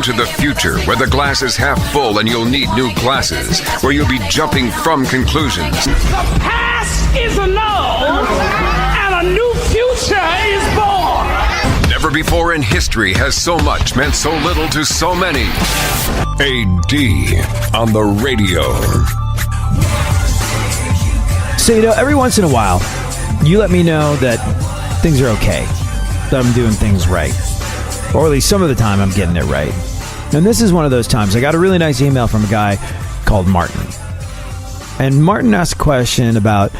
Welcome to the future, where the glass is half full and you'll need new glasses, where you'll be jumping from conclusions. The past is annulled, and a new future is born. Never before in history has so much meant so little to so many. AD on the radio. So, every once in a while, you let me know that things are okay, that I'm doing things right. Or at least some of the time I'm getting it right. And this is one of those times. I got a really nice email from a guy called Martin. And Martin asked a question about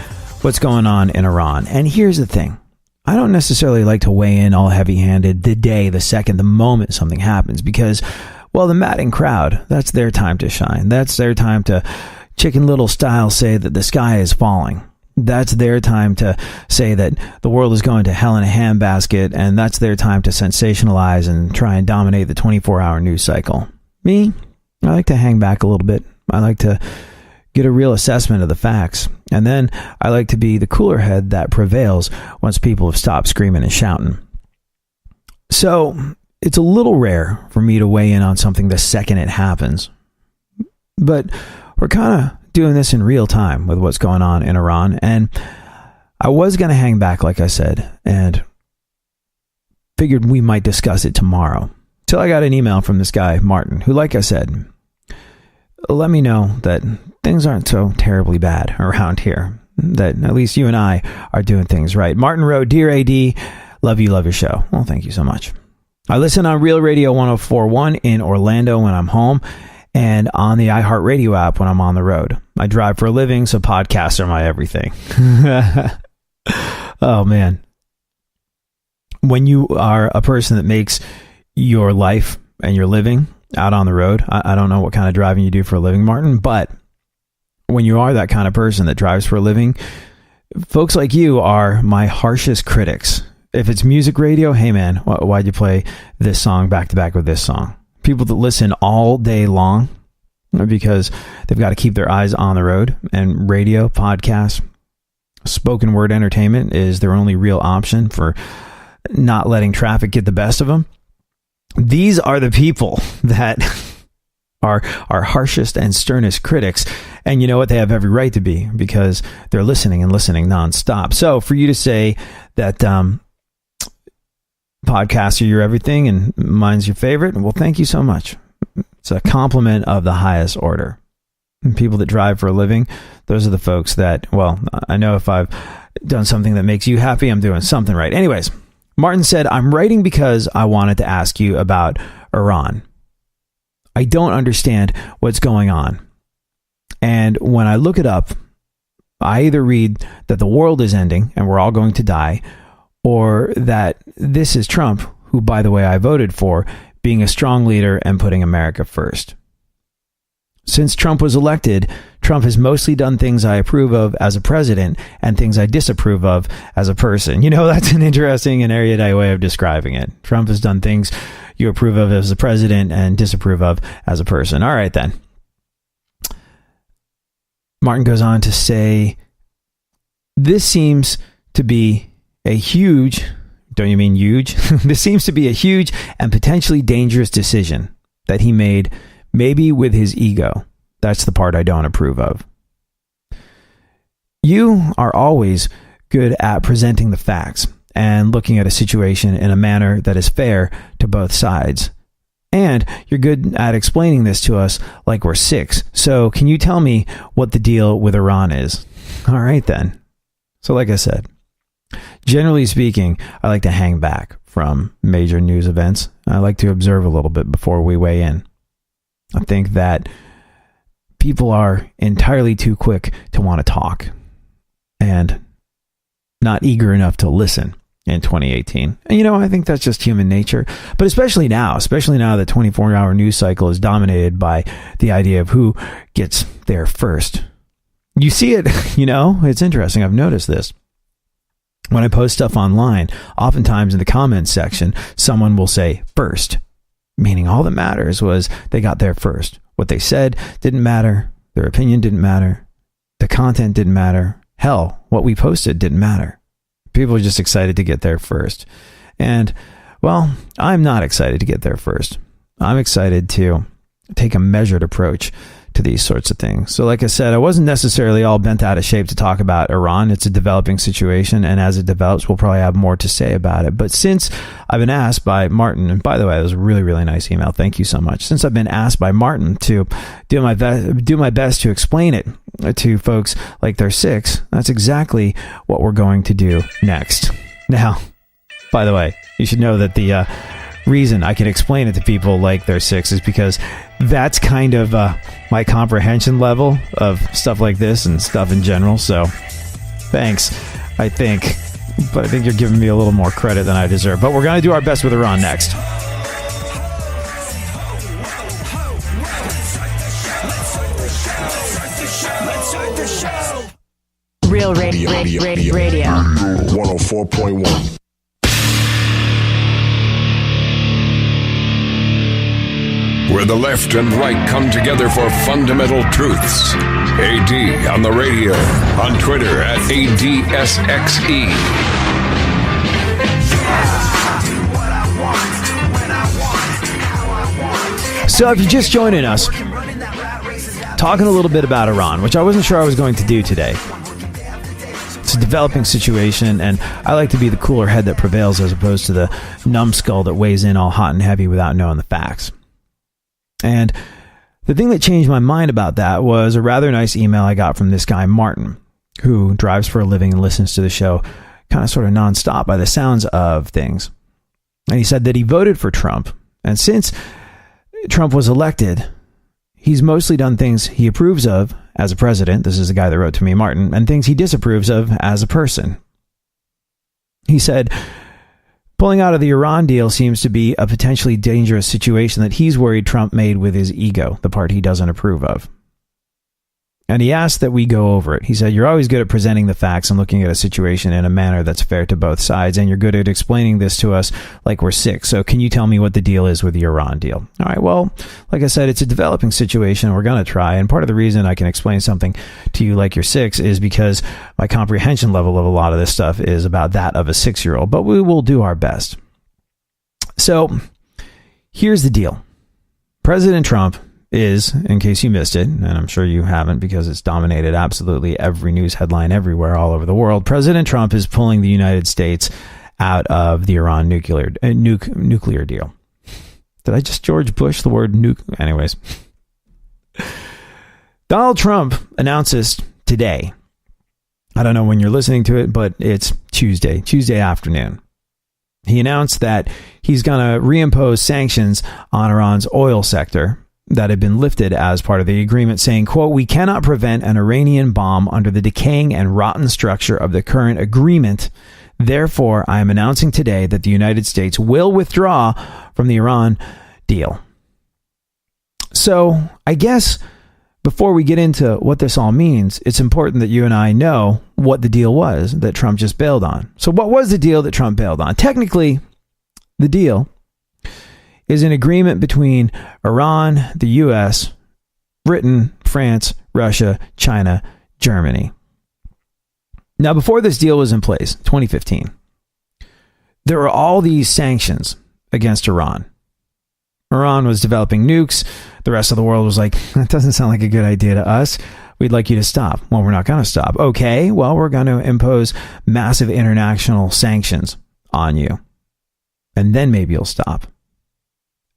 what's going on in Iran. And here's the thing. I don't necessarily like to weigh in all heavy-handed the day, the second, the moment something happens. Because, well, the madding crowd, that's their time to shine. That's their time to Chicken Little style say that the sky is falling. That's their time to say that the world is going to hell in a handbasket, and that's their time to sensationalize and try and dominate the 24-hour news cycle. Me, I like to hang back a little bit. I like to get a real assessment of the facts. And then I like to be the cooler head that prevails once people have stopped screaming and shouting. So it's a little rare for me to weigh in on something the second it happens. But we're kind of doing this in real time with what's going on in Iran. And I was going to hang back, like I said, and figured we might discuss it tomorrow. Till I got an email from this guy, Martin, who, like I said, let me know that things aren't so terribly bad around here, that at least you and I are doing things right. Martin wrote, "Dear AD, love your show." Well, thank you so much. I listen on Real Radio 104.1 in Orlando when I'm home, and on the iHeartRadio app when I'm on the road. I drive for a living, so podcasts are my everything. Oh, man. When you are a person that makes your life and your living out on the road, I don't know what kind of driving you do for a living, Martin, but when you are that kind of person that drives for a living, folks like you are my harshest critics. If it's music radio, hey man, why'd you play this song back to back with this song? People that listen all day long because they've got to keep their eyes on the road, and radio, podcasts, spoken word entertainment is their only real option for not letting traffic get the best of them. These are the people that are our harshest and sternest critics. And you know what? They have every right to be, because they're listening and listening nonstop. So for you to say that podcasts are your everything and mine's your favorite, well, thank you so much. It's a compliment of the highest order. And people that drive for a living, those are the folks that, well, I know if I've done something that makes you happy, I'm doing something right. Anyways, Martin said, "I'm writing because I wanted to ask you about Iran. I don't understand what's going on. And when I look it up, I either read that the world is ending and we're all going to die, or that this is Trump, who, by the way, I voted for, being a strong leader and putting America first. Since Trump was elected, Trump has mostly done things I approve of as a president and things I disapprove of as a person." That's an interesting and erudite way of describing it. Trump has done things you approve of as a president and disapprove of as a person. All right, then. Martin goes on to say, "This seems to be a huge," don't you mean huge? "This seems to be a huge and potentially dangerous decision that he made, maybe with his ego. That's the part I don't approve of. You are always good at presenting the facts and looking at a situation in a manner that is fair to both sides. And you're good at explaining this to us like we're six. So can you tell me what the deal with Iran is?" All right, then. So like I said, generally speaking, I like to hang back from major news events. I like to observe a little bit before we weigh in. I think that people are entirely too quick to want to talk and not eager enough to listen in 2018. And I think that's just human nature. But especially now the 24-hour news cycle is dominated by the idea of who gets there first. You see it, it's interesting. I've noticed this. When I post stuff online, oftentimes in the comments section, someone will say first, meaning all that matters was they got there first. What they said didn't matter. Their opinion didn't matter. The content didn't matter. Hell, what we posted didn't matter. People are just excited to get there first. And, well, I'm not excited to get there first. I'm excited to take a measured approach to these sorts of things. So like I said, I wasn't necessarily all bent out of shape to talk about Iran. It's a developing situation, and as it develops, we'll probably have more to say about it. But since I've been asked by Martin, and by the way, it was a really, really nice email. Thank you so much. Since I've been asked by Martin to do my best to explain it to folks like they're six, that's exactly what we're going to do next. Now, by the way, you should know that the reason I can explain it to people like they're six is because that's kind of my comprehension level of stuff like this and stuff in general. So thanks, I think. But I think you're giving me a little more credit than I deserve. But we're going to do our best with Iran next. Real radio. 104.1. Where the left and right come together for fundamental truths. AD on the radio, on Twitter at ADSXE. So if you're just joining us, talking a little bit about Iran, which I wasn't sure I was going to do today. It's a developing situation, and I like to be the cooler head that prevails as opposed to the numbskull that weighs in all hot and heavy without knowing the facts. And the thing that changed my mind about that was a rather nice email I got from this guy, Martin, who drives for a living and listens to the show kind of sort of nonstop by the sounds of things. And he said that he voted for Trump. And since Trump was elected, he's mostly done things he approves of as a president. This is the guy that wrote to me, Martin, and things he disapproves of as a person. He said, pulling out of the Iran deal seems to be a potentially dangerous situation that he's worried Trump made with his ego, the part he doesn't approve of. And he asked that we go over it. He said, you're always good at presenting the facts and looking at a situation in a manner that's fair to both sides, and you're good at explaining this to us like we're sick. So can you tell me what the deal is with the Iran deal? All right, well, like I said, it's a developing situation. We're going to try. And part of the reason I can explain something to you like you're six is because my comprehension level of a lot of this stuff is about that of a 6-year-old, but we will do our best. So here's the deal. President Trump is, in case you missed it, and I'm sure you haven't because it's dominated absolutely every news headline everywhere all over the world, President Trump is pulling the United States out of the Iran nuclear deal. Did I just George Bush the word nuke? Anyways. Donald Trump announces today, I don't know when you're listening to it, but it's Tuesday afternoon. He announced that he's going to reimpose sanctions on Iran's oil sector that had been lifted as part of the agreement, saying, quote, we cannot prevent an Iranian bomb under the decaying and rotten structure of the current agreement. Therefore, I am announcing today that the United States will withdraw from the Iran deal. So I guess before we get into what this all means, it's important that you and I know what the deal was that Trump just bailed on. So what was the deal that Trump bailed on? Technically, the deal is an agreement between Iran, the U.S., Britain, France, Russia, China, Germany. Now, before this deal was in place, 2015, there were all these sanctions against Iran. Iran was developing nukes. The rest of the world was like, that doesn't sound like a good idea to us. We'd like you to stop. Well, we're not going to stop. Okay, well, we're going to impose massive international sanctions on you. And then maybe you'll stop.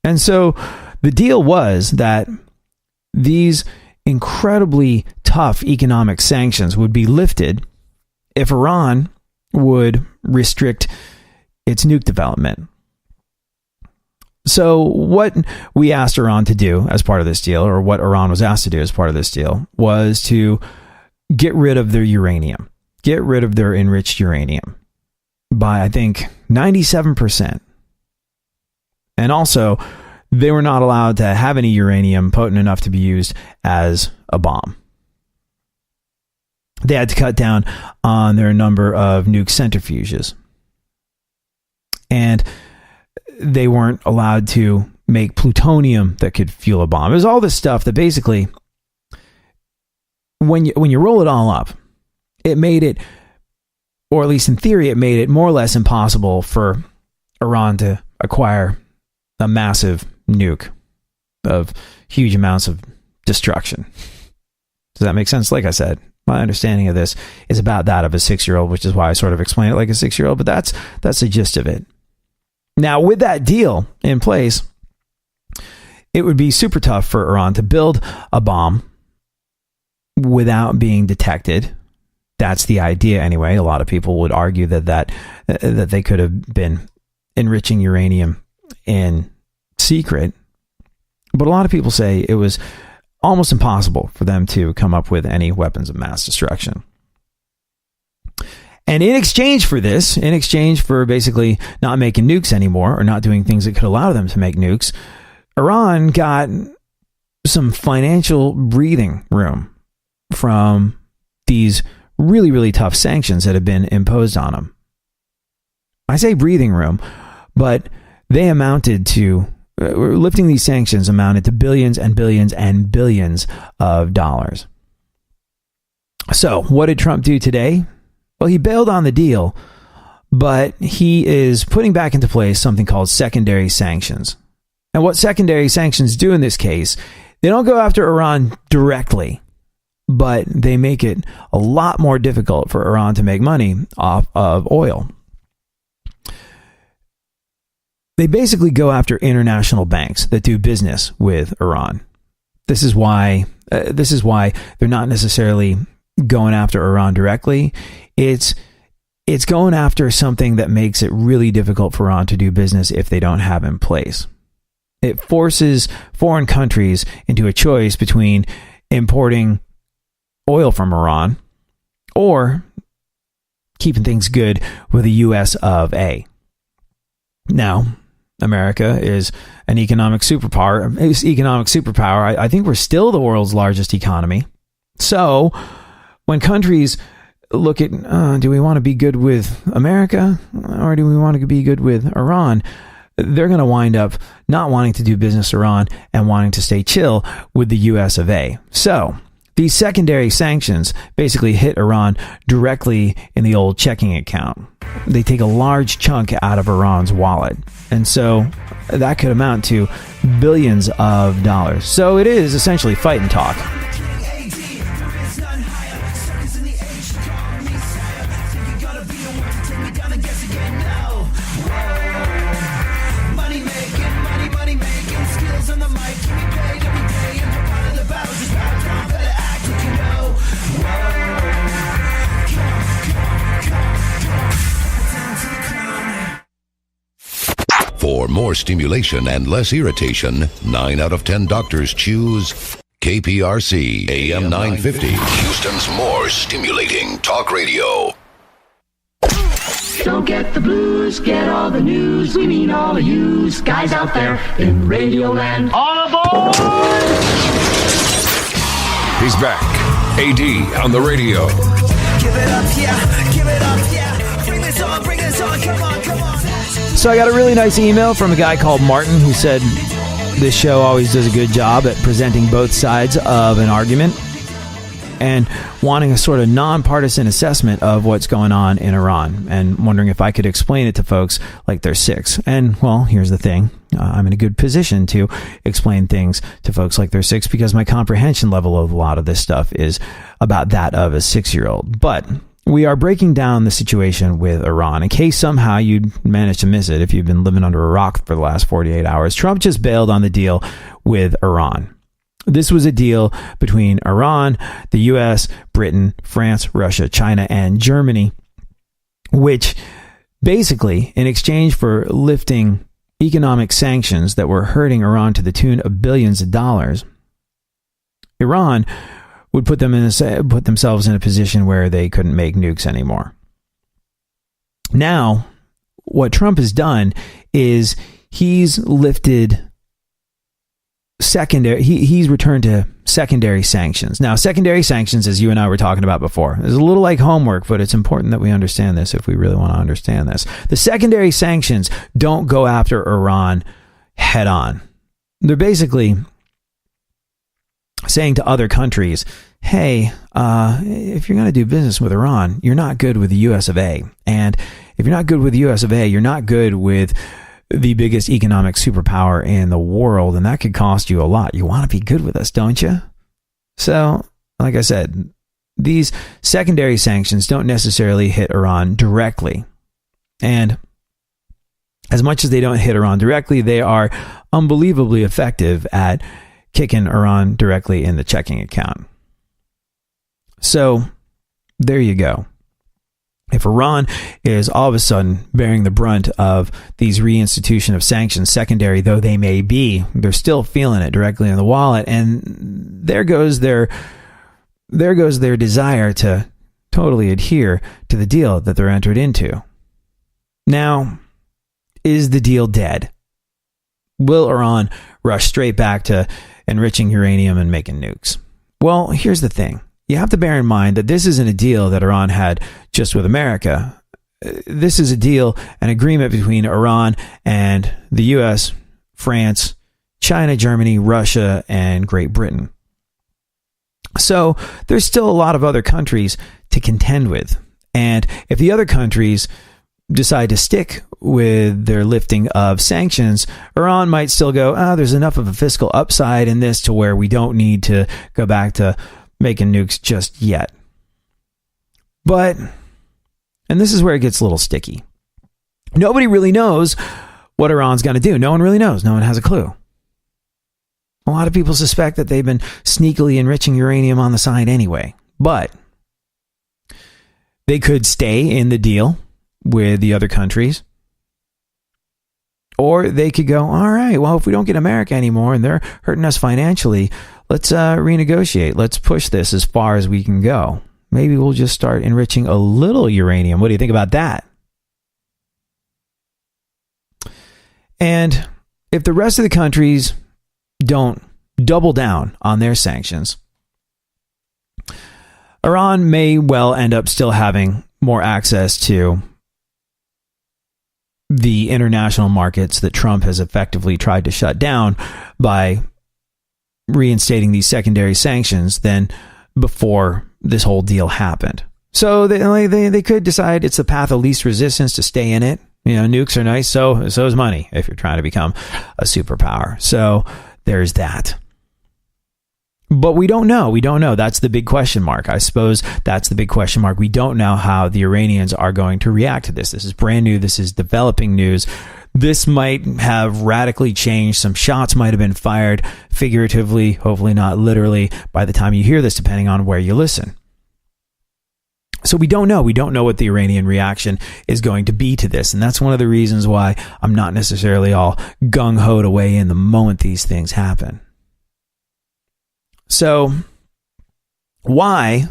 And so the deal was that these incredibly tough economic sanctions would be lifted if Iran would restrict its nuke development. So what we asked Iran to do as part of this deal, or what Iran was asked to do as part of this deal, was to get rid of their uranium, get rid of their enriched uranium by, I think, 97%. And also, they were not allowed to have any uranium potent enough to be used as a bomb. They had to cut down on their number of nuke centrifuges. And they weren't allowed to make plutonium that could fuel a bomb. It was all this stuff that basically, when you roll it all up, it made it, or at least in theory, it made it more or less impossible for Iran to acquire a massive nuke of huge amounts of destruction. Does that make sense? Like I said, my understanding of this is about that of a 6-year-old, which is why I sort of explain it like a 6-year-old, but that's the gist of it. Now, with that deal in place, it would be super tough for Iran to build a bomb without being detected. That's the idea anyway. A lot of people would argue that they could have been enriching uranium in secret. But a lot of people say it was almost impossible for them to come up with any weapons of mass destruction. And in exchange for this, in exchange for basically not making nukes anymore or not doing things that could allow them to make nukes, Iran got some financial breathing room from these really, really tough sanctions that have been imposed on them. I say breathing room, but they amounted to, lifting these sanctions amounted to billions and billions and billions of dollars. So what did Trump do today? Well, he bailed on the deal, but he is putting back into place something called secondary sanctions. And what secondary sanctions do in this case, they don't go after Iran directly, but they make it a lot more difficult for Iran to make money off of oil. They basically go after international banks that do business with Iran. This is why they're not necessarily going after Iran directly. It's going after something that makes it really difficult for Iran to do business if they don't have in place. It forces foreign countries into a choice between importing oil from Iran or keeping things good with the US of A. Now, America is an economic superpower. I think we're still the world's largest economy. So when countries look at, do we want to be good with America or do we want to be good with Iran? They're going to wind up not wanting to do business with Iran and wanting to stay chill with the US of A. So these secondary sanctions basically hit Iran directly in the old checking account. They take a large chunk out of Iran's wallet. And so that could amount to billions of dollars. So it is essentially fight and talk. For more stimulation and less irritation, 9 out of 10 doctors choose KPRC AM 950, Houston's more stimulating talk radio. Don't get the blues, get all the news. We mean all of you guys out there in Radioland. All aboard! He's back. AD on the radio. Give it up, yeah. Give it up, yeah. Bring this on, come on, come on. So I got a really nice email from a guy called Martin who said this show always does a good job at presenting both sides of an argument and wanting a sort of nonpartisan assessment of what's going on in Iran and wondering if I could explain it to folks like they're 6. And, well, here's the thing. I'm in a good position to explain things to folks like they're 6 because my comprehension level of a lot of this stuff is about that of a 6-year-old. But we are breaking down the situation with Iran. In case somehow you'd managed to miss it if you've been living under a rock for the last 48 hours, Trump just bailed on the deal with Iran. This was a deal between Iran, the US, Britain, France, Russia, China, and Germany, which basically, in exchange for lifting economic sanctions that were hurting Iran to the tune of billions of dollars, Iran would put themselves in a position where they couldn't make nukes anymore. Now, what Trump has done is he's lifted he's returned to secondary sanctions. Now, secondary sanctions, as you and I were talking about before, is a little like homework, but it's important that we understand this if we really want to understand this. The secondary sanctions don't go after Iran head on. They're basically saying to other countries, hey, if you're going to do business with Iran, you're not good with the US of A. And if you're not good with the US of A, you're not good with the biggest economic superpower in the world, and that could cost you a lot. You want to be good with us, don't you? So, like I said, these secondary sanctions don't necessarily hit Iran directly. And as much as they don't hit Iran directly, they are unbelievably effective at kicking Iran directly in the checking account. So, there you go. If Iran is all of a sudden bearing the brunt of these reinstitution of sanctions, secondary though they may be, they're still feeling it directly in the wallet, and there goes their desire to totally adhere to the deal that they're entered into. Now, is the deal dead? Will Iran rush straight back to enriching uranium and making nukes? Well, here's the thing. You have to bear in mind that this isn't a deal that Iran had just with America. This is a deal, an agreement between Iran and the US, France, China, Germany, Russia, and Great Britain. So there's still a lot of other countries to contend with. And if the other countries decide to stick with their lifting of sanctions, Iran might still go, there's enough of a fiscal upside in this to where we don't need to go back to making nukes just yet. But, and this is where it gets a little sticky, nobody really knows what Iran's going to do. No one really knows. No one has a clue. A lot of people suspect that they've been sneakily enriching uranium on the side anyway. But they could stay in the deal with the other countries. Or they could go, all right, well, if we don't get America anymore and they're hurting us financially, let's renegotiate. Let's push this as far as we can go. Maybe we'll just start enriching a little uranium. What do you think about that? And if the rest of the countries don't double down on their sanctions, Iran may well end up still having more access to the international markets that Trump has effectively tried to shut down by reinstating these secondary sanctions than before this whole deal happened. So they could decide it's the path of least resistance to stay in it. You know, nukes are nice, so is money if you're trying to become a superpower. So there's that. But we don't know. We don't know. That's the big question mark. I suppose that's the big question mark. We don't know how the Iranians are going to react to this. This is brand new. This is developing news. This might have radically changed. Some shots might have been fired figuratively, hopefully not literally, by the time you hear this, depending on where you listen. So we don't know. We don't know what the Iranian reaction is going to be to this. And that's one of the reasons why I'm not necessarily all gung-ho to weigh in the moment these things happen. So why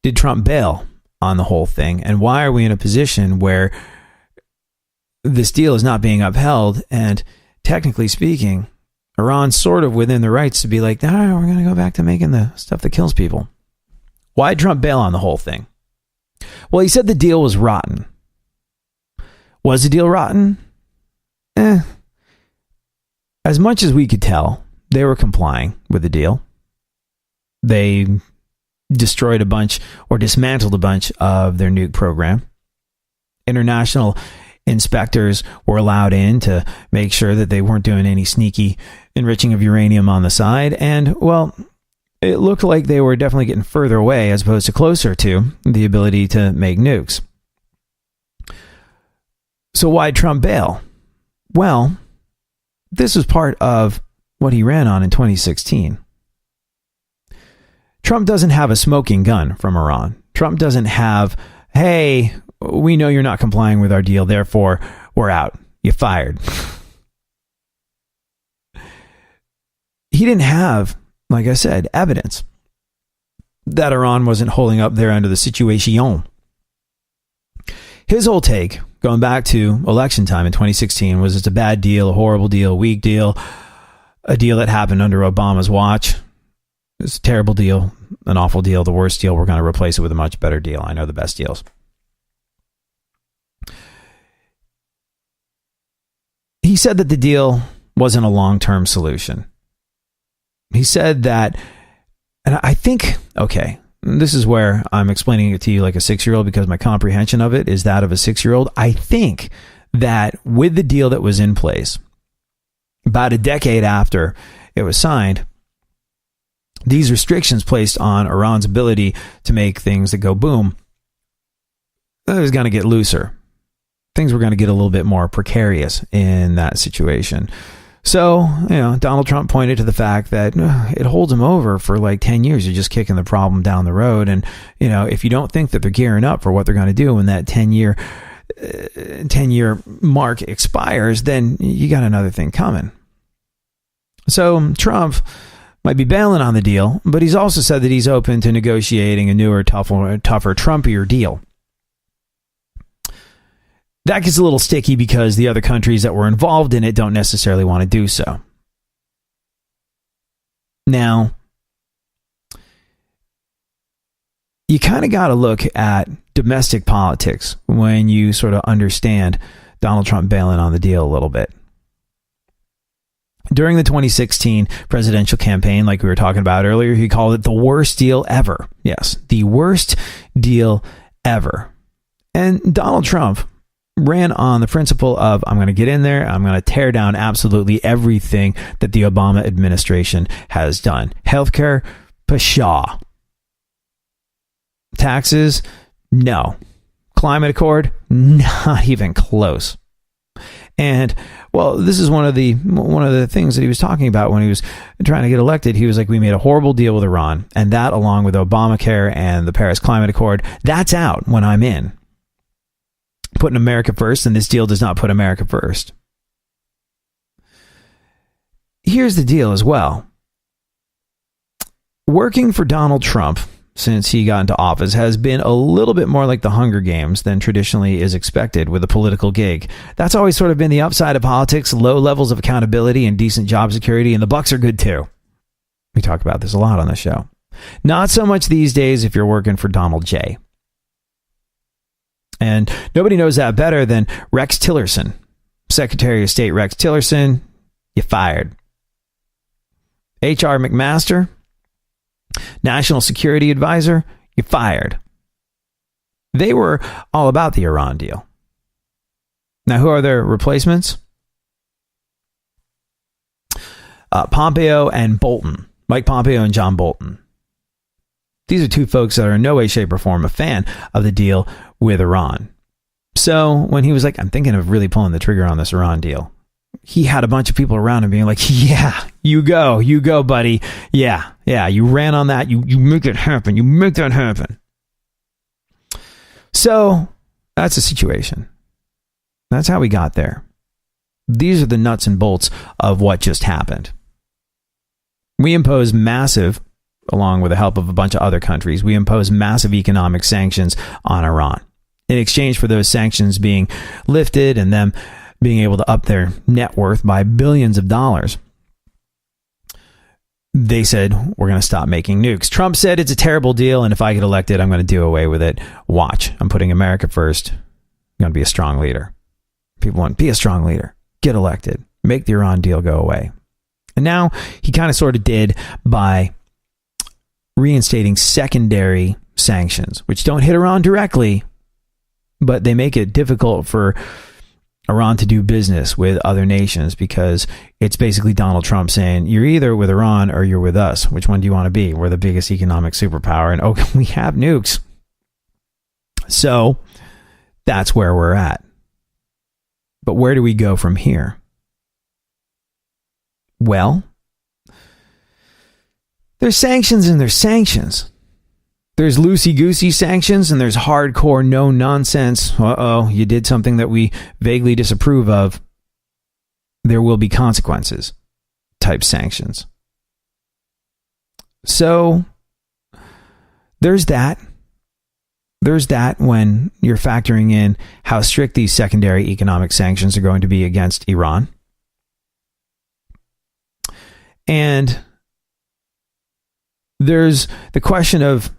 did Trump bail on the whole thing? And why are we in a position where this deal is not being upheld? And technically speaking, Iran's sort of within the rights to be like, we're going to go back to making the stuff that kills people. Why did Trump bail on the whole thing? Well, he said the deal was rotten. Was the deal rotten? As much as we could tell, they were complying with the deal. They destroyed a bunch or dismantled a bunch of their nuke program. International inspectors were allowed in to make sure that they weren't doing any sneaky enriching of uranium on the side. And, well, it looked like they were definitely getting further away as opposed to closer to the ability to make nukes. So why Trump bail? Well, this was part of what he ran on in 2016. Trump doesn't have a smoking gun from Iran. Trump doesn't have, hey, we know you're not complying with our deal, therefore we're out. You're fired. He didn't have, like I said, evidence that Iran wasn't holding up their end of the situation. His whole take, going back to election time in 2016, was it's a bad deal, a horrible deal, a weak deal, a deal that happened under Obama's watch. It's a terrible deal, an awful deal, the worst deal. We're going to replace it with a much better deal. I know the best deals. He said that the deal wasn't a long-term solution. He said that, and I think, okay, this is where I'm explaining it to you like a 6-year-old because my comprehension of it is that of a 6-year-old. I think that with the deal that was in place, about a decade after it was signed, these restrictions placed on Iran's ability to make things that go boom, it was going to get looser. Things were going to get a little bit more precarious in that situation. So, Donald Trump pointed to the fact that it holds them over for like 10 years. You're just kicking the problem down the road. And, if you don't think that they're gearing up for what they're going to do when that 10-year mark expires, then you got another thing coming. So Trump might be bailing on the deal, but he's also said that he's open to negotiating a newer, tougher, Trumpier deal. That gets a little sticky because the other countries that were involved in it don't necessarily want to do so. Now, you kind of got to look at domestic politics when you sort of understand Donald Trump bailing on the deal a little bit. During the 2016 presidential campaign, like we were talking about earlier, he called it the worst deal ever. Yes, the worst deal ever. And Donald Trump ran on the principle of, I'm going to get in there, I'm going to tear down absolutely everything that the Obama administration has done. Healthcare, pshaw. Taxes, no. Climate accord, not even close. And well, this is one of the things that he was talking about when he was trying to get elected. He was like, we made a horrible deal with Iran, and that, along with Obamacare and the Paris Climate Accord, that's out when I'm in. Putting America first, and this deal does not put America first. Here's the deal as well. Working for Donald Trump since he got into office has been a little bit more like the Hunger Games than traditionally is expected with a political gig. That's always sort of been the upside of politics, low levels of accountability and decent job security, and the bucks are good too. We talk about this a lot on the show. Not so much these days if you're working for Donald J. And nobody knows that better than Rex Tillerson. Secretary of State Rex Tillerson, you fired. H.R. McMaster, National Security Advisor, you fired. They were all about the Iran deal. Now, who are their replacements? Pompeo and Bolton. Mike Pompeo and John Bolton. These are two folks that are in no way, shape, or form a fan of the deal with Iran. So when he was like, I'm thinking of really pulling the trigger on this Iran deal, he had a bunch of people around him being like, yeah, you go, buddy. Yeah, you ran on that. You make it happen. You make that happen. So that's the situation. That's how we got there. These are the nuts and bolts of what just happened. We impose massive, along with the help of a bunch of other countries, we impose massive economic sanctions on Iran. In exchange for those sanctions being lifted and them being able to up their net worth by billions of dollars, they said, we're going to stop making nukes. Trump said it's a terrible deal, and if I get elected, I'm going to do away with it. Watch. I'm putting America first. I'm going to be a strong leader. People want, be a strong leader. Get elected. Make the Iran deal go away. And now he kind of sort of did by reinstating secondary sanctions, which don't hit Iran directly, but they make it difficult for Iran to do business with other nations, because it's basically Donald Trump saying, you're either with Iran or you're with us. Which one do you want to be? We're the biggest economic superpower, and we have nukes. So that's where we're at. But where do we go from here? Well, there's sanctions and there's sanctions. There's loosey-goosey sanctions and there's hardcore no-nonsense. You did something that we vaguely disapprove of. There will be consequences type sanctions. So there's that. There's that when you're factoring in how strict these secondary economic sanctions are going to be against Iran. And there's the question of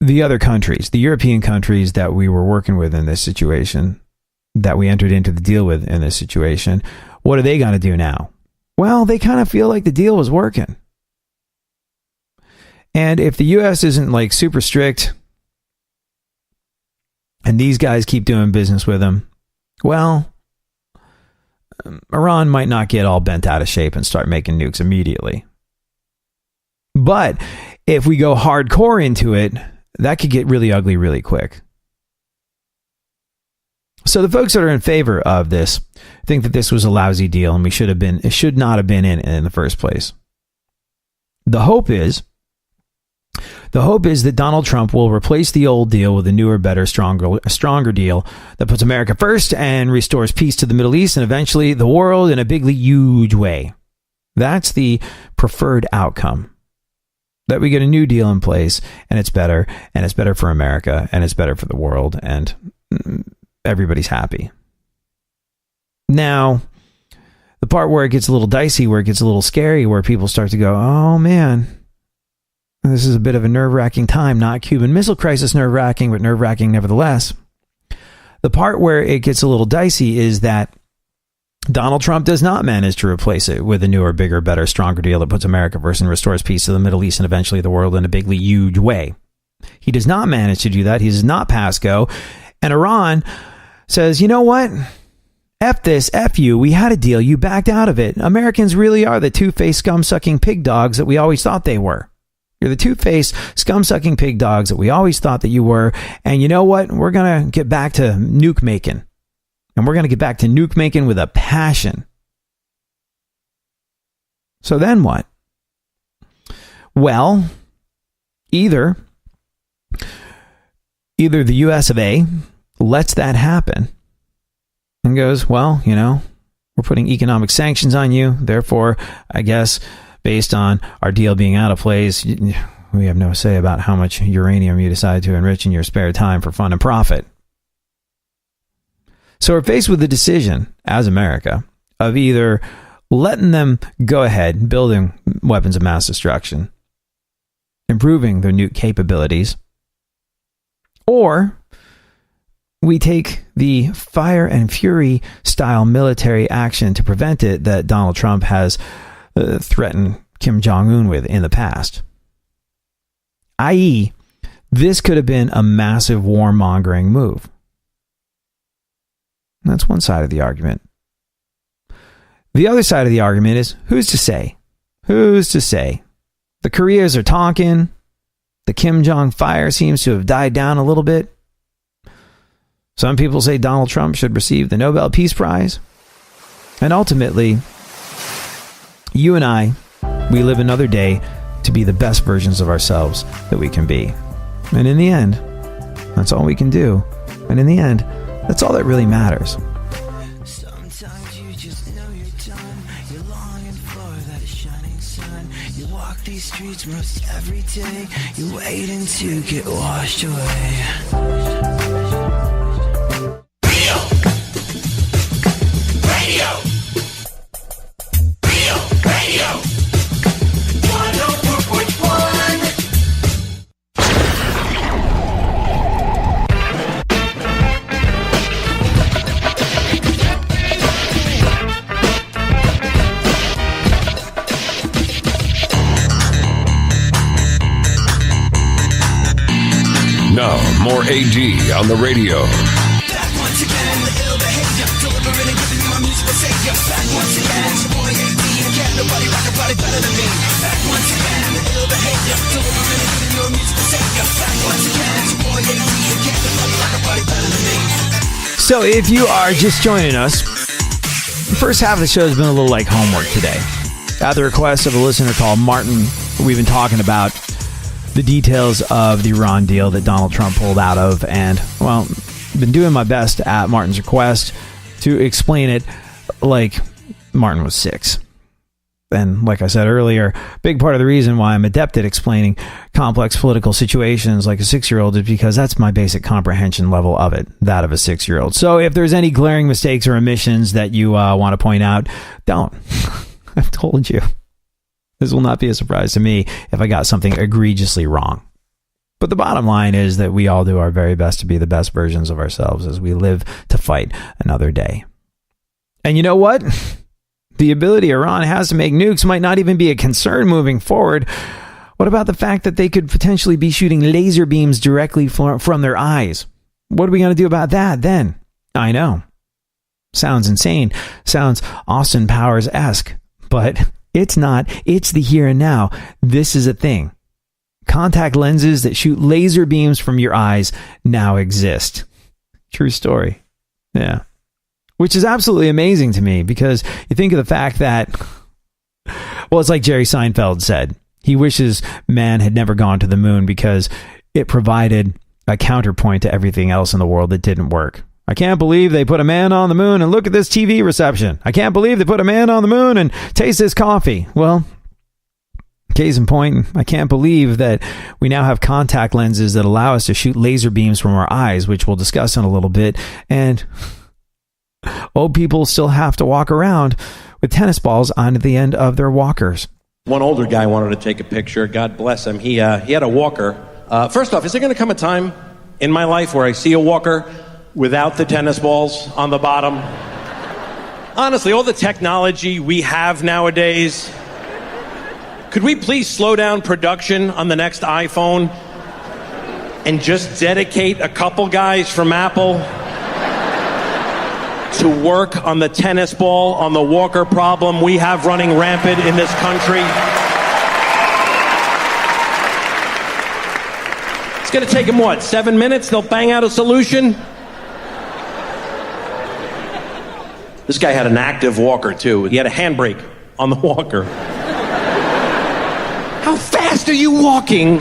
the other countries, the European countries that we were working with in this situation, that we entered into the deal with in this situation. What are they going to do now? Well, they kind of feel like the deal was working. And if the U.S. isn't like super strict and these guys keep doing business with them, well, Iran might not get all bent out of shape and start making nukes immediately. But if we go hardcore into it, that could get really ugly really quick. So the folks that are in favor of this think that this was a lousy deal and it should not have been in the first place. The hope is that Donald Trump will replace the old deal with a newer, better, stronger deal that puts America first and restores peace to the Middle East and eventually the world in a big, huge way. That's the preferred outcome. That we get a new deal in place and it's better for America and it's better for the world and everybody's happy. Now, the part where it gets a little dicey, where it gets a little scary, where people start to go, oh man, this is a bit of a nerve-wracking time. Not Cuban Missile Crisis nerve-wracking, but nerve-wracking nevertheless. The part where it gets a little dicey is that Donald Trump does not manage to replace it with a newer, bigger, better, stronger deal that puts America first and restores peace to the Middle East and eventually the world in a big, huge way. He does not manage to do that. He does not pass go. And Iran says, you know what? F this, F you. We had a deal. You backed out of it. Americans really are the two-faced, scum-sucking pig dogs that we always thought they were. You're the two-faced, scum-sucking pig dogs that we always thought that you were. And you know what? We're going to get back to nuke making. And we're going to get back to nuke making with a passion. So then what? Well, either the US of A lets that happen and goes, well, you know, we're putting economic sanctions on you. Therefore, I guess based on our deal being out of place, we have no say about how much uranium you decide to enrich in your spare time for fun and profit. So we're faced with the decision as America of either letting them go ahead building weapons of mass destruction, improving their nuke capabilities, or we take the fire and fury style military action to prevent it that Donald Trump has threatened Kim Jong-un with in the past. I.e., this could have been a massive warmongering move. That's one side of the argument. The other side of the argument is, who's to say? Who's to say? The Koreas are talking. The Kim Jong fire seems to have died down a little bit. Some people say Donald Trump should receive the Nobel Peace Prize. And ultimately, you and I, we live another day to be the best versions of ourselves that we can be. And in the end, that's all we can do. And in the end, that's all that really matters. Sometimes you just know you're done. You're longing for that shining sun. You walk these streets most every day. You're waiting to get washed away. Radio. 104.1. Now, more AD on the radio. Back once again, the ill behavior, delivering and giving you my musical savior. Back once again, it's your boy AD, and can't nobody rock a body better than me. Back once again, the ill behavior, delivering and giving you a musical savior. Back once again, it's your boy AD, and can't nobody rock a body better than me. So if you are just joining us, the first half of the show has been a little like homework today. At the request of a listener called Martin, we've been talking about the details of the Iran deal that Donald Trump pulled out of, and, well, been doing my best at Martin's request to explain it like Martin was 6. And like I said earlier, big part of the reason why I'm adept at explaining complex political situations like a 6-year-old is because that's my basic comprehension level of it, that of a 6-year-old. So if there's any glaring mistakes or omissions that you want to point out, don't. I've told you. This will not be a surprise to me if I got something egregiously wrong. But the bottom line is that we all do our very best to be the best versions of ourselves as we live to fight another day. And you know what? The ability Iran has to make nukes might not even be a concern moving forward. What about the fact that they could potentially be shooting laser beams directly from their eyes? What are we going to do about that then? I know. Sounds insane. Sounds Austin Powers-esque. But it's not. It's the here and now. This is a thing. Contact lenses that shoot laser beams from your eyes now exist. True story. Yeah. Which is absolutely amazing to me because you think of the fact that, well, it's like Jerry Seinfeld said. He wishes man had never gone to the moon because it provided a counterpoint to everything else in the world that didn't work. I can't believe they put a man on the moon and look at this TV reception. I can't believe they put a man on the moon and taste this coffee. Well, case in point, I can't believe that we now have contact lenses that allow us to shoot laser beams from our eyes, which we'll discuss in a little bit. And old people still have to walk around with tennis balls on the end of their walkers. One older guy wanted to take a picture. God bless him. He had a walker. First off, is there going to come a time in my life where I see a walker without the tennis balls on the bottom? Honestly, all the technology we have nowadays, could we please slow down production on the next iPhone and just dedicate a couple guys from Apple to work on the tennis ball, on the walker problem we have running rampant in this country? It's going to take them, what, 7 minutes? They'll bang out a solution? This guy had an active walker, too. He had a handbrake on the walker. How fast are you walking?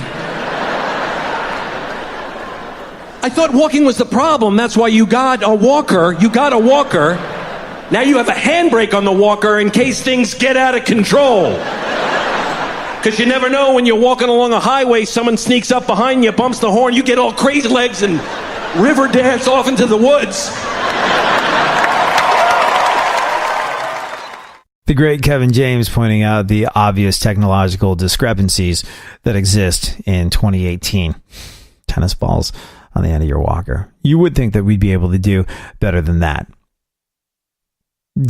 I thought walking was the problem. That's why you got a walker. You got a walker. Now you have a handbrake on the walker in case things get out of control. Because you never know when you're walking along a highway, someone sneaks up behind you, bumps the horn, you get all crazy legs and river dance off into the woods. The great Kevin James pointing out the obvious technological discrepancies that exist in 2018. Tennis balls on the end of your walker. You would think that we'd be able to do better than that,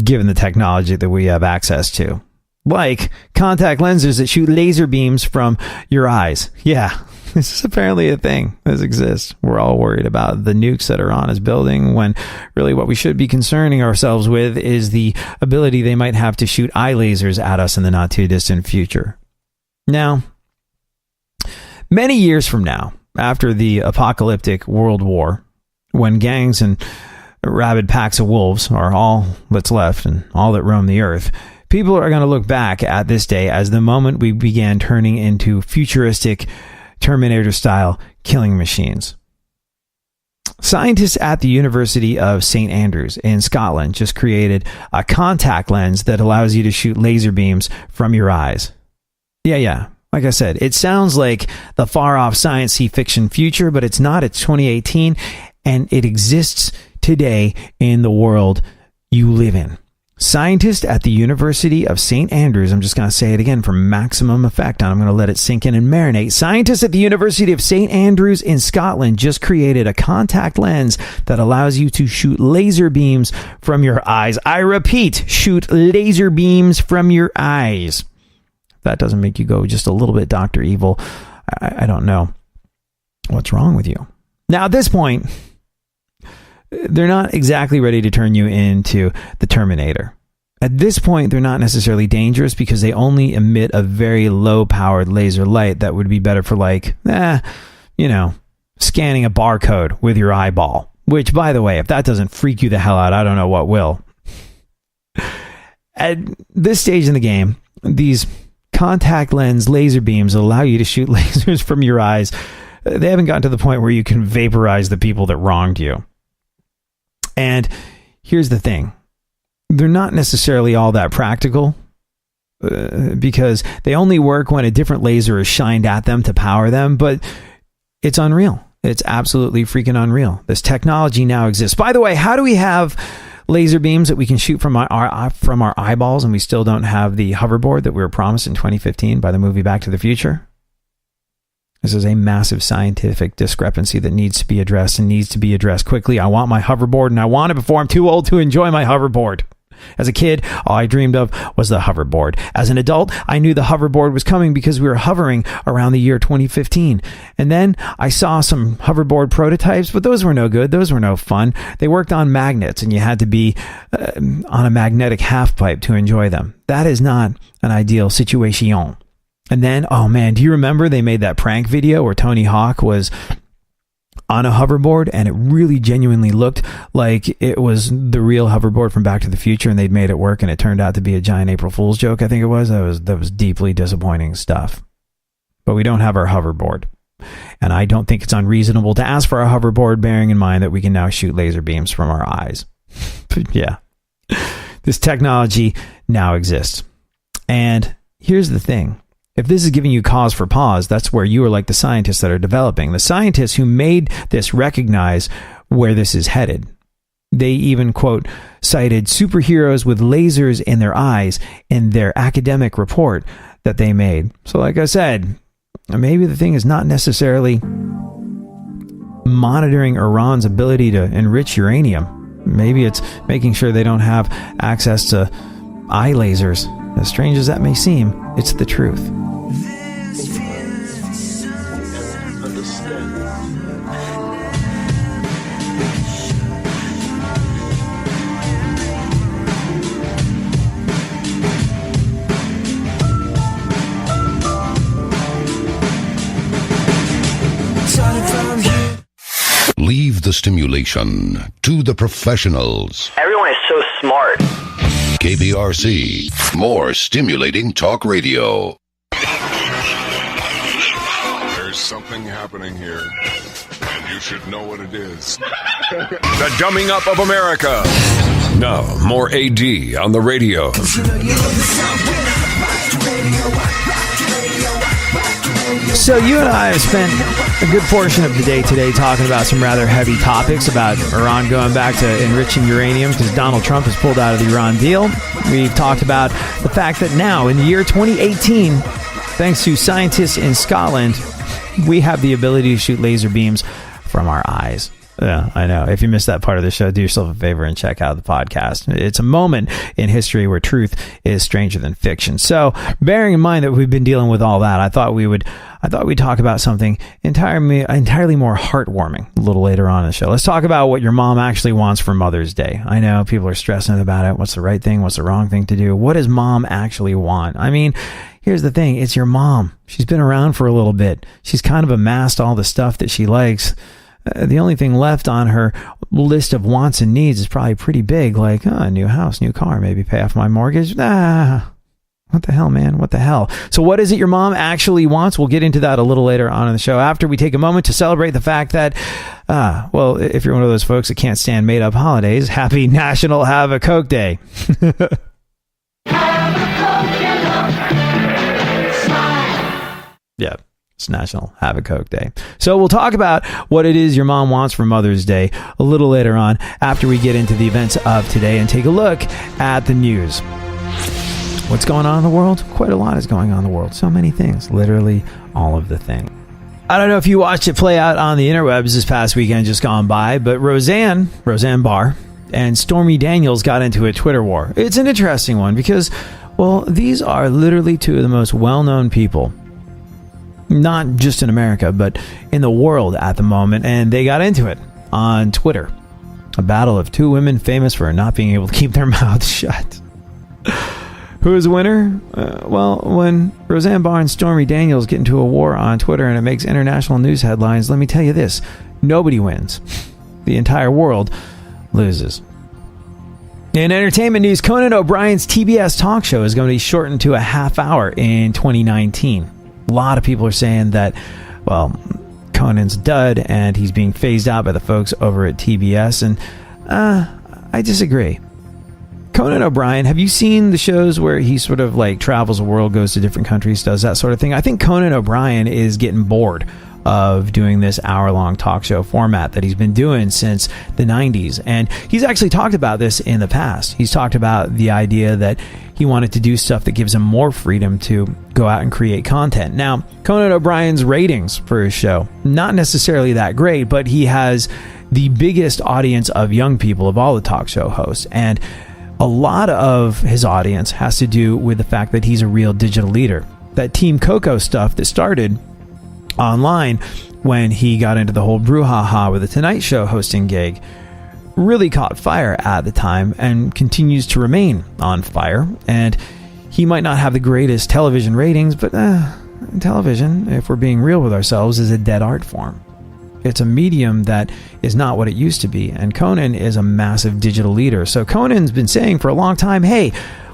given the technology that we have access to. Like contact lenses that shoot laser beams from your eyes. Yeah, this is apparently a thing. This exists. We're all worried about the nukes that Iran is building when really what we should be concerning ourselves with is the ability they might have to shoot eye lasers at us in the not too distant future. Now, many years from now, after the apocalyptic world war, when gangs and rabid packs of wolves are all that's left and all that roam the earth, people are going to look back at this day as the moment we began turning into futuristic Terminator-style killing machines. Scientists at the University of St. Andrews in Scotland just created a contact lens that allows you to shoot laser beams from your eyes. Yeah. Like I said, it sounds like the far-off science fiction future, but it's not. It's 2018, and it exists today in the world you live in. Scientists at the University of St. Andrews, I'm just going to say it again for maximum effect, and I'm going to let it sink in and marinate. Scientists at the University of St. Andrews in Scotland just created a contact lens that allows you to shoot laser beams from your eyes. I repeat, shoot laser beams from your eyes. That doesn't make you go just a little bit Dr. Evil. I don't know what's wrong with you. Now, at this point, they're not exactly ready to turn you into the Terminator. At this point, they're not necessarily dangerous because they only emit a very low-powered laser light that would be better for scanning a barcode with your eyeball. Which, by the way, if that doesn't freak you the hell out, I don't know what will. At this stage in the game, these contact lens laser beams allow you to shoot lasers from your eyes. They haven't gotten to the point where you can vaporize the people that wronged you. And here's the thing. They're not necessarily all that practical because they only work when a different laser is shined at them to power them, but it's unreal. It's absolutely freaking unreal. This technology now exists. By the way, how do we have laser beams that we can shoot from our eyeballs and we still don't have the hoverboard that we were promised in 2015 by the movie Back to the Future? This is a massive scientific discrepancy that needs to be addressed and needs to be addressed quickly. I want my hoverboard and I want it before I'm too old to enjoy my hoverboard. As a kid, all I dreamed of was the hoverboard. As an adult, I knew the hoverboard was coming because we were hovering around the year 2015. And then I saw some hoverboard prototypes, but those were no good. Those were no fun. They worked on magnets, and you had to be on a magnetic half pipe to enjoy them. That is not an ideal situation. And then, oh man, do you remember they made that prank video where Tony Hawk was on a hoverboard, and it really genuinely looked like it was the real hoverboard from Back to the Future, and they'd made it work, and it turned out to be a giant April Fool's joke, I think it was. That was deeply disappointing stuff. But we don't have our hoverboard. And I don't think it's unreasonable to ask for a hoverboard, bearing in mind that we can now shoot laser beams from our eyes. But yeah, this technology now exists. And here's the thing. If this is giving you cause for pause, that's where you are like the scientists that are developing. The scientists who made this recognize where this is headed. They even, quote, cited superheroes with lasers in their eyes in their academic report that they made. So like I said, maybe the thing is not necessarily monitoring Iran's ability to enrich uranium. Maybe it's making sure they don't have access to eye lasers. As strange as that may seem, it's the truth. Leave the stimulation to the professionals. Everyone is so smart. KPRC, more stimulating talk radio. There's something happening here, and you should know what it is. The Dumbing Up of America. Now, more AD on the radio. So you and I have spent a good portion of the day today talking about some rather heavy topics about Iran going back to enriching uranium because Donald Trump has pulled out of the Iran deal. We've talked about the fact that now, in the year 2018, thanks to scientists in Scotland, we have the ability to shoot laser beams from our eyes. Yeah, I know. If you missed that part of the show, do yourself a favor and check out the podcast. It's a moment in history where truth is stranger than fiction. So, bearing in mind that we've been dealing with all that, I thought we'd talk about something entirely more heartwarming a little later on in the show. Let's talk about what your mom actually wants for Mother's Day. I know people are stressing about it. What's the right thing? What's the wrong thing to do? What does mom actually want? I mean, here's the thing. It's your mom. She's been around for a little bit. She's kind of amassed all the stuff that she likes. The only thing left on her list of wants and needs is probably pretty big, like a new house, new car, maybe pay off my mortgage. What the hell, man? What the hell? So what is it your mom actually wants? We'll get into that a little later on in the show after we take a moment to celebrate the fact that, well, if you're one of those folks that can't stand made-up holidays, happy National Have a Coke Day. Yeah. It's National Have a Coke Day. So we'll talk about what it is your mom wants for Mother's Day a little later on after we get into the events of today and take a look at the news. What's going on in the world? Quite a lot is going on in the world. So many things. Literally all of the things. I don't know if you watched it play out on the interwebs this past weekend just gone by, but Roseanne Barr and Stormy Daniels got into a Twitter war. It's an interesting one because, well, these are literally two of the most well-known people. Not just in America, but in the world at the moment. And they got into it on Twitter. A battle of two women famous for not being able to keep their mouths shut. Who is the winner? Well, when Roseanne Barr and Stormy Daniels get into a war on Twitter and it makes international news headlines, let me tell you this. Nobody wins. The entire world loses. In entertainment news, Conan O'Brien's TBS talk show is going to be shortened to a half hour in 2019. A lot of people are saying that, well, Conan's dud and he's being phased out by the folks over at TBS, and I disagree. Conan O'Brien, have you seen the shows where he sort of like travels the world, goes to different countries, does that sort of thing? I think Conan O'Brien is getting bored of doing this hour-long talk show format that he's been doing since the 90s. And he's actually talked about this in the past. He's talked about the idea that he wanted to do stuff that gives him more freedom to go out and create content. Now, Conan O'Brien's ratings for his show, not necessarily that great, but he has the biggest audience of young people of all the talk show hosts. And a lot of his audience has to do with the fact that he's a real digital leader. That Team Coco stuff that started online when he got into the whole brouhaha with the Tonight Show hosting gig really caught fire at the time and continues to remain on fire. And he might not have the greatest television ratings, but television, if we're being real with ourselves, is a dead art form. It's a medium that is not what it used to be. And Conan is a massive digital leader. So Conan's been saying for a long time, hey,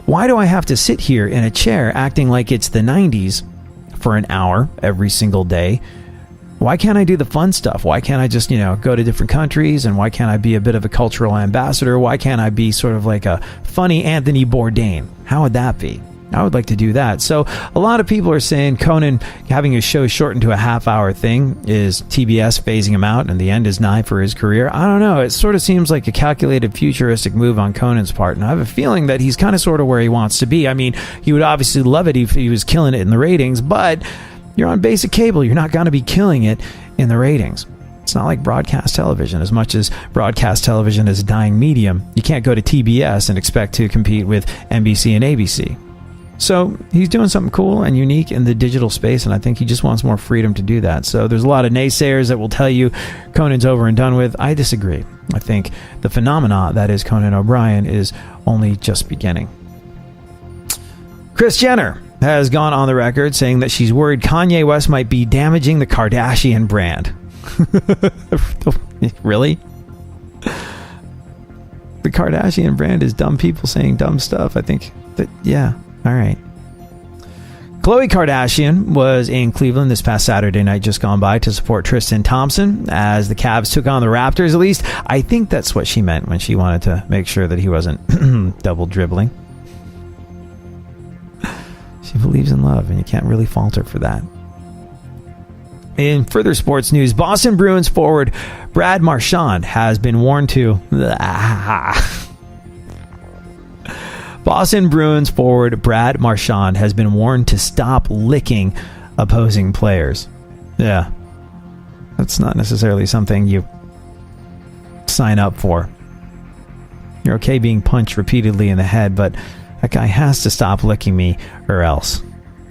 why do I have to sit here in a chair acting like it's the 90s for an hour every single day? Why can't I do the fun stuff? Why can't I just, go to different countries? And why can't I be a bit of a cultural ambassador? Why can't I be sort of like a funny Anthony Bourdain? How would that be? I would like to do that. So a lot of people are saying Conan having his show shortened to a half-hour thing is TBS phasing him out and the end is nigh for his career. I don't know. It sort of seems like a calculated futuristic move on Conan's part. And I have a feeling that he's kind of sort of where he wants to be. I mean, he would obviously love it if he was killing it in the ratings, but you're on basic cable. You're not going to be killing it in the ratings. It's not like broadcast television. As much as broadcast television is a dying medium, you can't go to TBS and expect to compete with NBC and ABC. So he's doing something cool and unique in the digital space, and I think he just wants more freedom to do that. So there's a lot of naysayers that will tell you Conan's over and done with. I disagree. I think the phenomena that is Conan O'Brien is only just beginning. Kris Jenner has gone on the record saying that she's worried Kanye West might be damaging the Kardashian brand. Really? The Kardashian brand is dumb people saying dumb stuff. I think that, yeah. All right. Khloe Kardashian was in Cleveland this past Saturday night just gone by to support Tristan Thompson as the Cavs took on the Raptors. At least I think that's what she meant when she wanted to make sure that he wasn't double dribbling. She believes in love, and you can't really fault her for that. In further sports news, Boston Bruins forward Brad Marchand has been warned to... Boston Bruins forward Brad Marchand has been warned to stop licking opposing players. Yeah. That's not necessarily something you sign up for. You're okay being punched repeatedly in the head, but that guy has to stop licking me or else.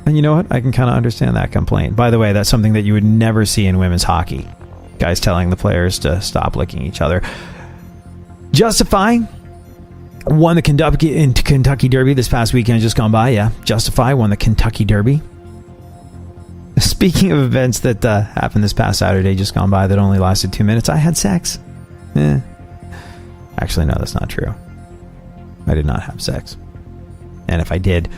And you know what? I can kind of understand that complaint. By the way, that's something that you would never see in women's hockey. Guys telling the players to stop licking each other. Justify won the Kentucky Derby this past weekend just gone by. Yeah, Justify won the Kentucky Derby. Speaking of events that happened this past Saturday just gone by that only lasted 2 minutes, I had sex. Actually, no, that's not true. I did not have sex. And if I did,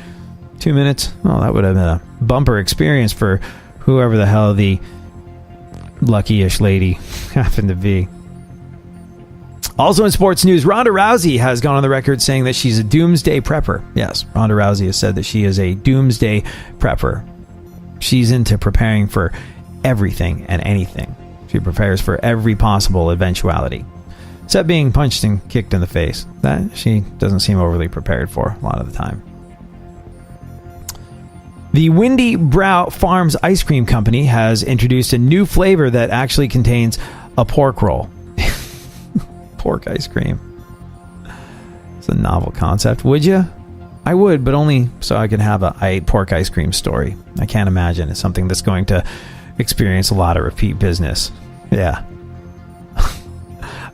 2 minutes, well, that would have been a bumper experience for whoever the hell the lucky-ish lady happened to be. Also in sports news, Ronda Rousey has gone on the record saying that she's a doomsday prepper. Yes, Ronda Rousey has said that she is a doomsday prepper. She's into preparing for everything and anything. She prepares for every possible eventuality. Except being punched and kicked in the face. That she doesn't seem overly prepared for a lot of the time. The Windy Brow Farms Ice Cream Company has introduced a new flavor that actually contains a pork roll. Pork ice cream. It's a novel concept. Would you? I would, but only so I could have I ate pork ice cream story. I can't imagine it's something that's going to experience a lot of repeat business. Yeah.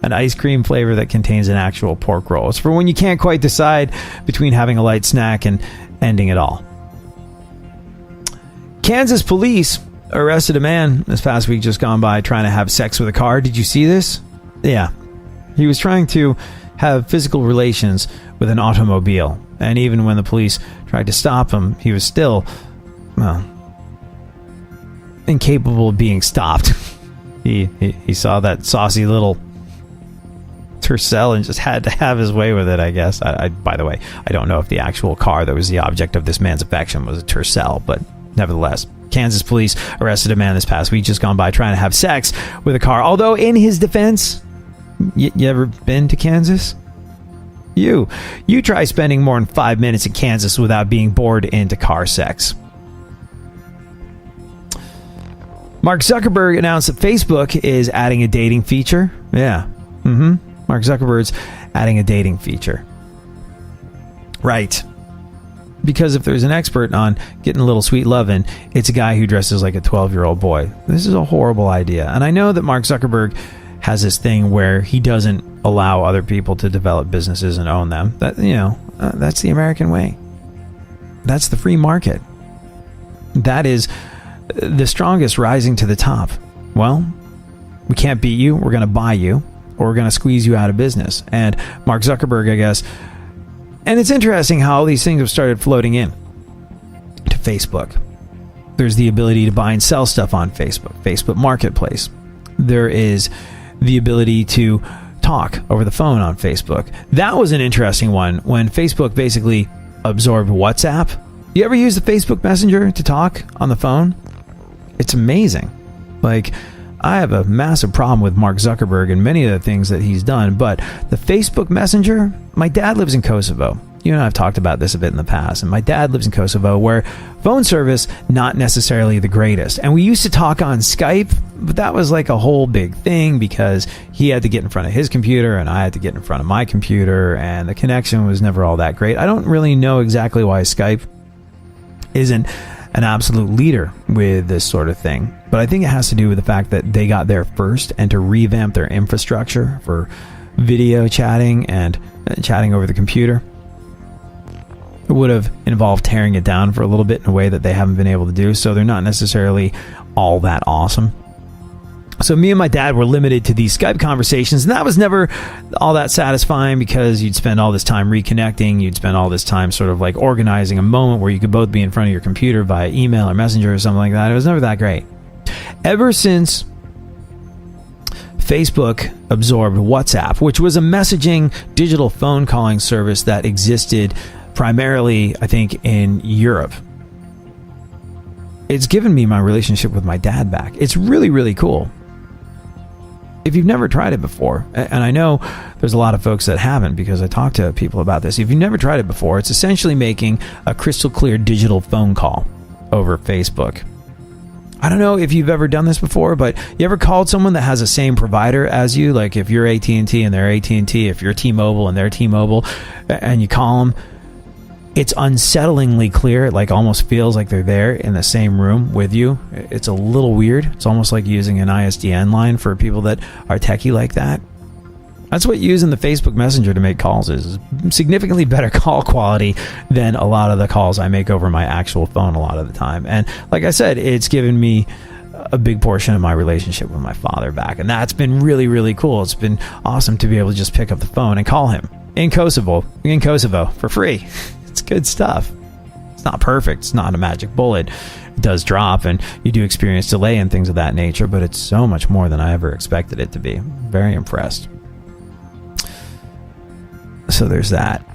An ice cream flavor that contains an actual pork roll. It's for when you can't quite decide between having a light snack and ending it all. Kansas police arrested a man this past week just gone by trying to have sex with a car. Did you see this? Yeah. He was trying to have physical relations with an automobile. And even when the police tried to stop him, he was still, well, incapable of being stopped. He saw that saucy little Tercel and just had to have his way with it, I guess. By the way, I don't know if the actual car that was the object of this man's affection was a Tercel, but nevertheless, Kansas police arrested a man this past week just gone by trying to have sex with a car. Although, in his defense, you ever been to Kansas? You try spending more than 5 minutes in Kansas without being bored into car sex. Mark Zuckerberg announced that Facebook is adding a dating feature. Yeah. Mark Zuckerberg's adding a dating feature. Right. Because if there's an expert on getting a little sweet lovin', it's a guy who dresses like a 12-year-old boy. This is a horrible idea. And I know that Mark Zuckerberg has this thing where he doesn't allow other people to develop businesses and own them. That, that's the American way. That's the free market. That is the strongest rising to the top. Well, we can't beat you. We're going to buy you, or we're going to squeeze you out of business. And Mark Zuckerberg, I guess. And it's interesting how all these things have started floating in to Facebook. There's the ability to buy and sell stuff on Facebook, Facebook Marketplace. There is the ability to talk over the phone on Facebook. That was an interesting one when Facebook basically absorbed WhatsApp. You ever use the Facebook Messenger to talk on the phone? It's amazing. Like, I have a massive problem with Mark Zuckerberg and many of the things that he's done, but the Facebook Messenger, my dad lives in Kosovo. You and I have talked about this a bit in the past, and my dad lives in Kosovo, where phone service, not necessarily the greatest. And we used to talk on Skype, but that was like a whole big thing because he had to get in front of his computer and I had to get in front of my computer, and the connection was never all that great. I don't really know exactly why Skype isn't an absolute leader with this sort of thing, but I think it has to do with the fact that they got there first, and to revamp their infrastructure for video chatting and chatting over the computer, it would have involved tearing it down for a little bit in a way that they haven't been able to do, so they're not necessarily all that awesome. So me and my dad were limited to these Skype conversations, and that was never all that satisfying because you'd spend all this time reconnecting. You'd spend all this time sort of like organizing a moment where you could both be in front of your computer via email or messenger or something like that. It was never that great. Ever since Facebook absorbed WhatsApp, which was a messaging digital phone calling service that existed primarily, I think, in Europe, it's given me my relationship with my dad back. It's really, really cool. If you've never tried it before, and I know there's a lot of folks that haven't because I talk to people about this. If you've never tried it before, it's essentially making a crystal clear digital phone call over Facebook. I don't know if you've ever done this before, but you ever called someone that has the same provider as you? Like if you're AT&T and they're AT&T, if you're T-Mobile and they're T-Mobile, and you call them, it's unsettlingly clear. It like almost feels like they're there in the same room with you. It's a little weird. It's almost like using an ISDN line for people that are techie like that. That's what using the Facebook Messenger to make calls is. Significantly better call quality than a lot of the calls I make over my actual phone a lot of the time. And like I said, it's given me a big portion of my relationship with my father back. And that's been really, really cool. It's been awesome to be able to just pick up the phone and call him in Kosovo for free. It's good stuff. It's not perfect. It's not a magic bullet. It does drop and you do experience delay and things of that nature, but it's so much more than I ever expected it to be. Very impressed. So there's that.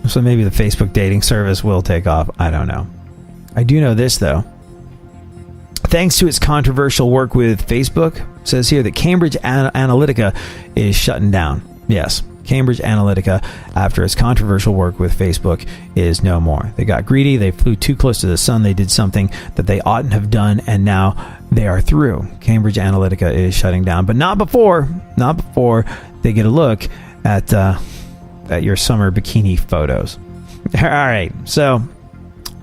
So maybe the Facebook dating service will take off. I don't know. I do know this, though. Thanks to its controversial work with Facebook, it says here that Cambridge Analytica is shutting down. Yes, Cambridge Analytica, after its controversial work with Facebook, is no more. They got greedy. They flew too close to the sun. They did something that they oughtn't have done, and now they are through. Cambridge Analytica is shutting down, but not before they get a look at your summer bikini photos. All right, so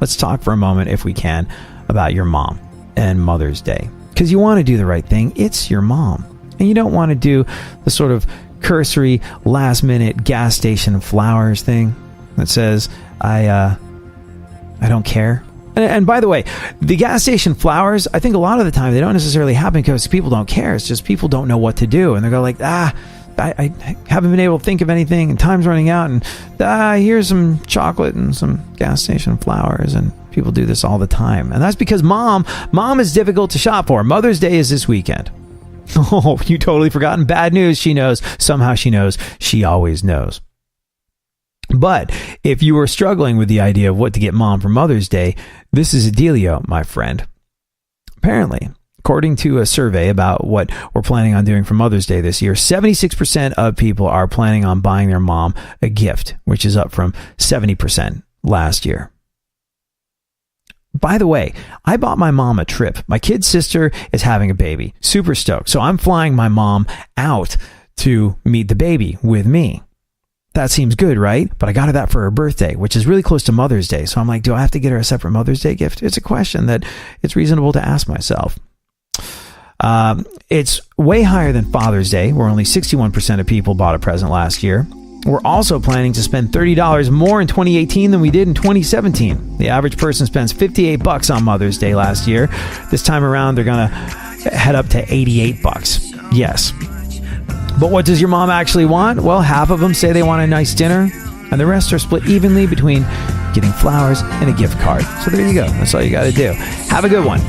let's talk for a moment, if we can, about your mom and Mother's Day, because you want to do the right thing. It's your mom, and you don't want to do the sort of cursory last-minute gas station flowers thing that says I don't care. And by the way, the gas station flowers, I think a lot of the time they don't necessarily happen because people don't care. It's just people don't know what to do, and they go like, I haven't been able to think of anything, and time's running out, and here's some chocolate and some gas station flowers, and people do this all the time. And that's because mom is difficult to shop for. Mother's Day is this weekend. Oh, you totally forgotten. Bad news. She knows. Somehow she knows. She always knows. But if you were struggling with the idea of what to get mom for Mother's Day, this is a dealio, my friend. Apparently, according to a survey about what we're planning on doing for Mother's Day this year, 76% of people are planning on buying their mom a gift, which is up from 70% last year. By the way, I bought my mom a trip. My kid's sister is having a baby. Super stoked. So I'm flying my mom out to meet the baby with me. That seems good, right? But I got her that for her birthday, which is really close to Mother's Day. So I'm like, do I have to get her a separate Mother's Day gift? It's a question that it's reasonable to ask myself. It's way higher than Father's Day, where only 61% of people bought a present last year. We're also planning to spend $30 more in 2018 than we did in 2017. The average person spends $58 on Mother's Day last year. This time around, they're going to head up to $88. Yes. But what does your mom actually want? Well, half of them say they want a nice dinner, and the rest are split evenly between getting flowers and a gift card. So there you go. That's all you got to do. Have a good one.